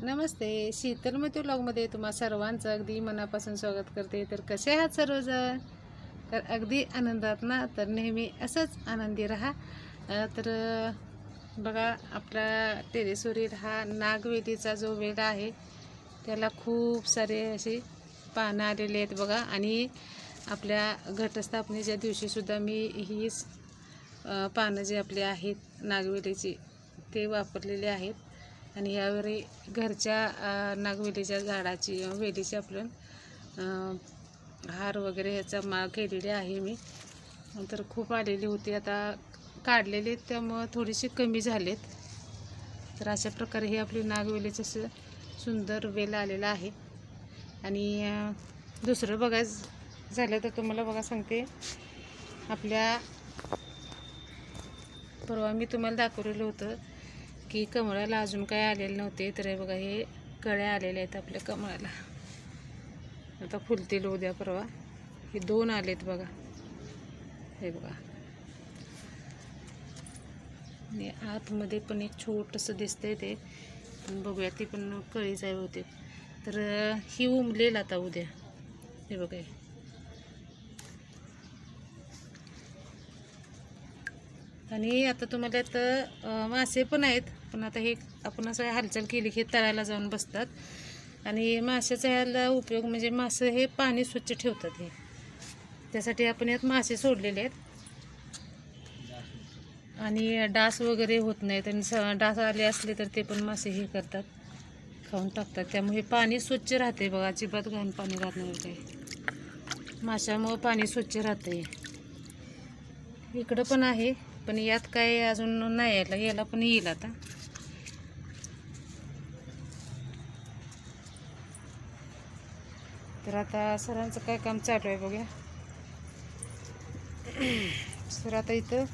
नमस्ते, शीतलमती व्लॉगमध्ये तुम्हा सर्वांचं अगदी मनापासून स्वागत करते. तर कसे आहात सर्वजण? तर अगदी आनंदात ना, तर नेहमी असंच आनंदी राहा. तर बघा, आपला टेरेसवरील हा नागवेलीचा जो वेल आहे त्याला खूप सारे असे पानं आलेले आहेत बघा. आणि आपल्या घटस्थापनेच्या दिवशीसुद्धा मी हीच पानं जे आपले आहेत नागवेलीची ते वापरलेले आहेत. आणि यावेळी घरच्या नागवेलीच्या झाडाची वेलीची आपण हार वगैरे ह्याचा माळ केलेली आहे मी. तर खूप आलेली होती, आता काढलेले त्यामुळं थोडीशी कमी झालेत. तर अशा प्रकारे हे आपली नागवेलीचं असं सुंदर वेल आलेलं आहे. आणि दुसरं बघायचं झालं तर तुम्हाला बघा सांगते, आपल्या परवा मी तुम्हाला दाखवलेलं होतं की कमळाला अजून काय आलेले नव्हते. तर हे बघा, हे कळ्या आलेल्या आहेत आपल्या कमळाला. आता फुलतील उद्या परवा. हे 2 आलेत बघा, हे बघा. आणि आतमध्ये पण एक छोटंसं दिसतंय ते, बघूया ती पण कळीच आहे होते. तर ही उमलेल आता उद्या, हे बघा. आणि आता तुम्हाला तर मासे पण आहेत, पण आता हे आपण असं हालचाल केली की तळायला जाऊन बसतात. आणि माशाचा ह्याला उपयोग म्हणजे मासे हे पाणी स्वच्छ ठेवतात, हे त्यासाठी आपण यात मासे सोडलेले आहेत. आणि डास वगैरे होत नाहीत. आणि डास आले असले तर ते पण मासे हे करतात, खाऊन टाकतात. त्यामुळे पाणी स्वच्छ राहते बघा, अजिबात घाण पाणी राहत नाही काही. माशामुळं पाणी स्वच्छ राहते. इकडं पण आहे, पण यात काय अजून नाही यायला, याला पण येईल आता. तर आता सरांचं काय काम चालू आहे बघूया. सर आता इथं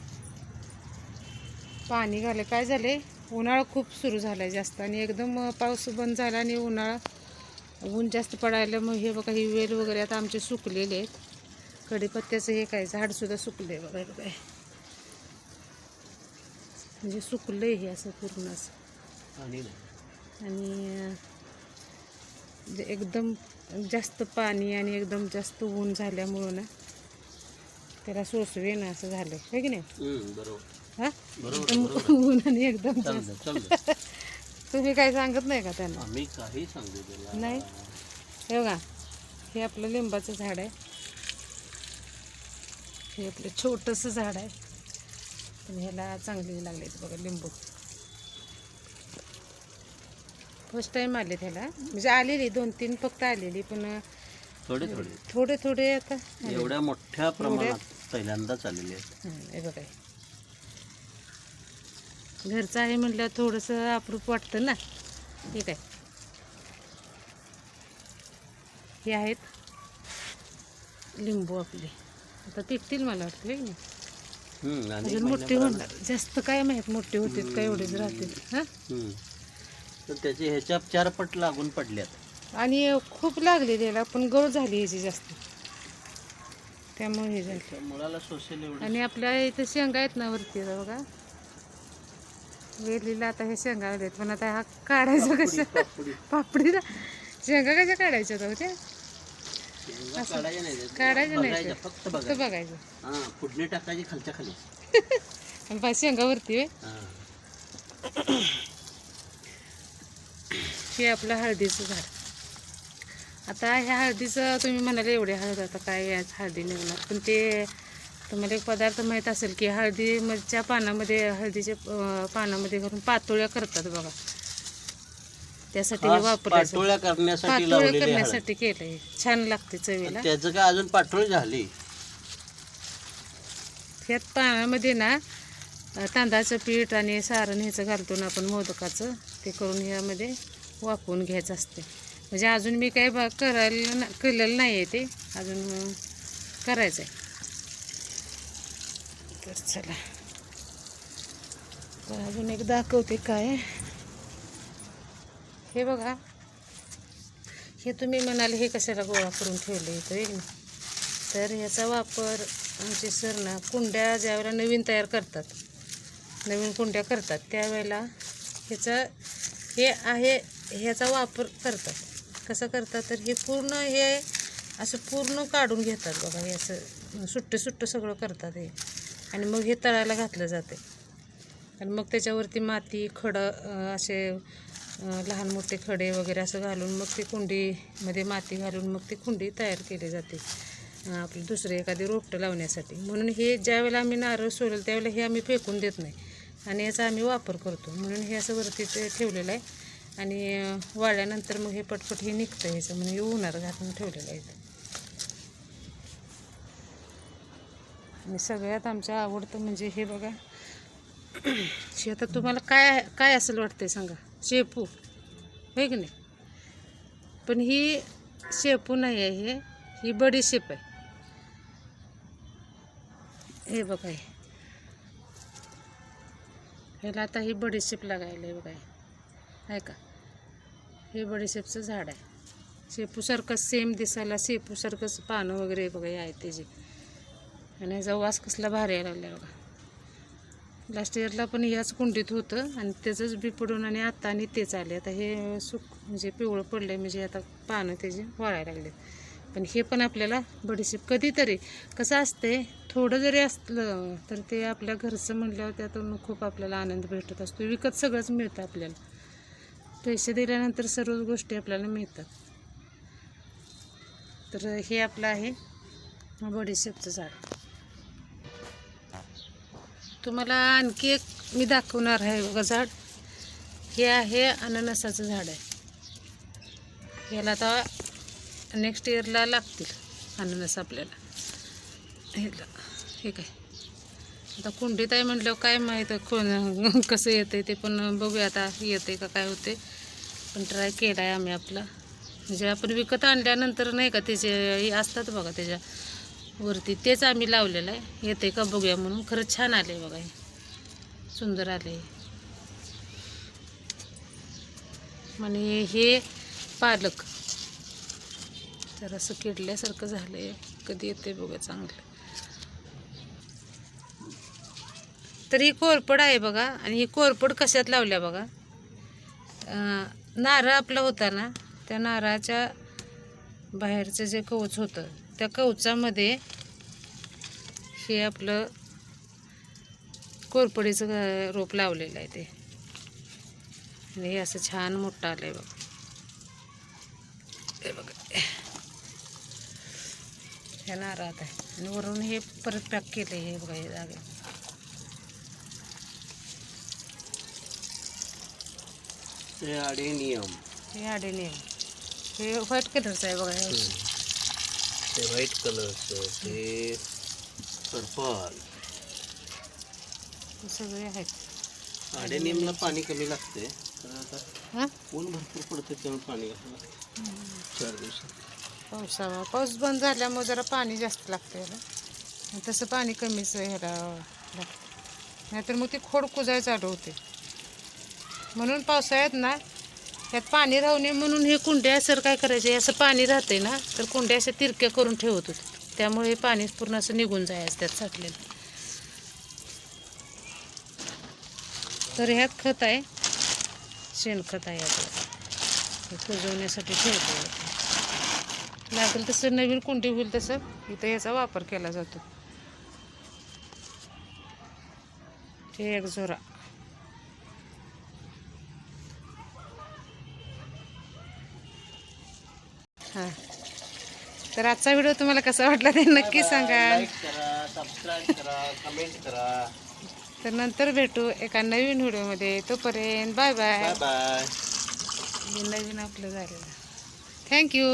पाणी घाले. काय झाले, उन्हाळा खूप सुरू झाला आहे जास्त, आणि एकदम पाऊस बंद झाला आणि ऊन जास्त पडायला मग हे बघा, ही वेल वगैरे आता आमचे सुकलेले आहेत. कढीपत्त्याचं हे काय झाडसुद्धा सुकले बघा, काय म्हणजे सुकलं हे असं पूर्ण असं. आणि एकदम जास्त पाणी आणि एकदम जास्त ऊन झाल्यामुळं ना त्याला सोसवे ना असं झालं आहे की नाही. बरोबर. हां, ऊन आणि एकदम जास्त. तुम्ही काय सांगत नाही का त्यांना? आम्ही काही सांगू त्याला नाही. हे बघा, हे आपलं लिंबाचं झाड आहे. हे आपलं छोटंसं झाड आहे, पण ह्याला चांगली लागलेत बघा लिंबू. फर्स्ट टाईम आले त्याला, म्हणजे आलेली 2-3 फक्त आलेली, पण थोडे थोडे थोडे आता एवढ्या मोठ्या प्रमाणात पहिल्यांदाच आलेले आहेत. हे बघा, घरचं आहे म्हटलं थोडंसं अप्रूप वाटतं ना. ठीक आहे, हे आहेत लिंबू आपले. आता पिकतील मला वाटतं की नाही. अजून मोठे होणार, जास्त काय माहीत मोठे होतील का एवढेच राहतील. हां, तर त्याचे ह्याच्या 4 पट लागून पडल्यात. आणि खूप लागले त्याला, पण गळ झाली ह्याची जास्त, त्यामुळे हे झालं. मुळाला सोसेल एवढं. आणि आपल्या इथं शेंगा आहेत ना वरती बघा, वेलीला आता हे शेंगा आलेत. पण आता हा काढायचं कसं, पापडीला शेंगा कशा काढायच्या होत्या? काढायचं नाही, फक्त बघायचं. हां, फुडणी टाकायची खालच्या खाली. आणि पाच शेंगावरती वे. हे आपलं हळदीचं झाड. आता ह्या हळदीचं तुम्ही म्हणाले एवढे हळद आता काय याच हळदी निघणार, पण ते तुम्हाला एक पदार्थ माहीत असेल की हळदीच्या पानामध्ये, हळदीच्या पानामध्ये घालून पातोळ्या करतात बघा. त्यासाठी हे वापरायचं, पातोळ्या करण्यासाठी केलंय. छान लागते चवीला. त्याचं काय अजून पातोळी झाली. ह्यात पानामध्ये ना तांदळाचं पीठ आणि सारण ह्याचं घालतो ना आपण मोदकाचं, ते करून ह्यामध्ये वापरून घ्यायचं असते. म्हणजे अजून मी काय केलेलं नाही आहे, ते अजून करायचं आहे. तर चला, तर अजून एक दाखवते काय. हे बघा, हे तुम्ही म्हणाले हे कशाला गोळा करून ठेवले इथं एक ना. तर ह्याचा वापर आमचे सर ना कुंड्या ज्यावेळेला नवीन तयार करतात, नवीन कुंड्या करतात त्यावेळेला ह्याचं हे आहे ह्याचा वापर करतात. कसं करतात तर हे पूर्ण हे असं पूर्ण काढून घेतात बघा. हे असं सुट्टं सगळं करतात हे, आणि मग हे तळायला घातलं जाते. आणि मग त्याच्यावरती माती खडं असे लहान मोठे खडे वगैरे असं घालून मग ते कुंडीमध्ये माती घालून मग ती कुंडी तयार केली जाते आपली दुसरे एखादी रोपटं लावण्यासाठी. म्हणून हे ज्यावेळेला आम्ही नारळ सोडेल त्यावेळेला हे आम्ही फेकून देत नाही आणि याचा आम्ही वापर करतो. म्हणून हे असं वरती ते ठेवलेलं आहे. आणि वाळल्यानंतर मग हे पटपट हे निघतं ह्याचं, म्हणून हे उन्हात घालून ठेवलेलं आहे. आणि सगळ्यात आमचं आवडतं म्हणजे हे बघा, आता तुम्हाला काय काय असेल वाटतंय सांगा? शेपू होय की नाही? पण ही शेपू नाही आहे, ही बडीशेप आहे. हे बघा, ह्याला आता ही बडीशेप लागायला आहे बघा. आहे का? हे बडीशेपचं झाड आहे. शेपूसारखं सेम दिसायला शेपूसारखंच पानं वगैरे बघा हे आहे त्याची. आणि ह्याचा वास कसला भारी यायला लागला बघा. लास्ट इयरला पण याच कुंडीत होतं आणि त्याचंच बी पडून आणि आता आणि तेच आले. आता हे म्हणजे पिवळं पडलं म्हणजे आता पानं त्याची वाळायला लागले. पण हे पण आपल्याला बडीशेप कधीतरी कसं असते, थोडं जरी असलं तर ते आपल्या घरचं म्हणल्यावर त्यातून खूप आपल्याला आनंद भेटत असतो. विकत सगळंच मिळतं आपल्याला, पैसे दिल्यानंतर सर्व गोष्टी आपल्याला मिळतात. तर हे आपलं आहे बडीशेपचं झाड. तुम्हाला आणखी एक मी दाखवणार आहे बघा झाड. हे आहे अननसाचं झाड आहे. याला आता नेक्स्ट इयरला लागतील अननस आपल्याला. हे काय आता कुंडीत आहे म्हटल्यावर काय माहीत कोण कसं येतं ते, पण बघूया आता येते का काय होते. पण ट्राय केला आहे आम्ही आपला. म्हणजे आपण विकत आणल्यानंतर नाही का त्याचे असतात बघा त्याच्यावरती, तेच आम्ही लावलेलं आहे. येते का बघूया म्हणून. खरंच छान आले बघा, हे सुंदर आले. आणि हे पालक तर असं किडल्यासारखं झालंय. कधी येते बघा चांगलं. तर ही कोरपड आहे बघा. आणि ही कोरपड कशात लावल्या बघा, नारळ आपला होता ना, त्या नारळाच्या बाहेरचं जे कवच होतं त्या कवचामध्ये हे आपलं कोरपडीचं रोप लावलेलं आहे ते. आणि हे असं छान मोठं आलं आहे बघा. हे बघा ह्या नारळात आहे. आणि वरून हे परत पॅक केलं आहे. हे बघा हे जागे. हे अडेनियम. हे व्हाईट कलरचं आहे बघा. ते व्हाईट कलरचं, ते पर्पल, सगळे आहेत. अडेनियमला पाणी कमी लागते. तर आता ऊन भरपूर पडते त्यामुळे पाणी घालावं 4 दिवसात. पाऊस बंद झाल्यामुळे जरा पाणी जास्त लागतं याला. तसं पाणी कमीच ह्याला लागतं, नाहीतर मग ती खोड कुजायला चालू होते. म्हणून पावसाळ्यात ना यात पाणी राहू नये म्हणून हे कुंड्या असं काय करायचे, असं पाणी राहते ना तर कुंड्या अशा तिरक्या करून ठेवत होते. त्यामुळे हे पाणी पूर्ण असं निघून जायचं त्यात साठलेलं. तर ह्यात खत आहे, शेणखत आहे आपलं. हे कुजवण्यासाठी ठेवलं. लागेल तसं नवीन कुंडी होईल तसं इथं याचा वापर केला जातो. हे एक झोरा. हां, तर आजचा व्हिडिओ तुम्हाला कसा वाटला ते नक्की सांगा. लाईक करा, सबस्क्राईब करा, कमेंट करा. तर नंतर भेटू एका नवीन व्हिडिओमध्ये. तोपर्यंत बाय बाय. Bye bye. हे नवीन आपलं झालेलं. थँक्यू.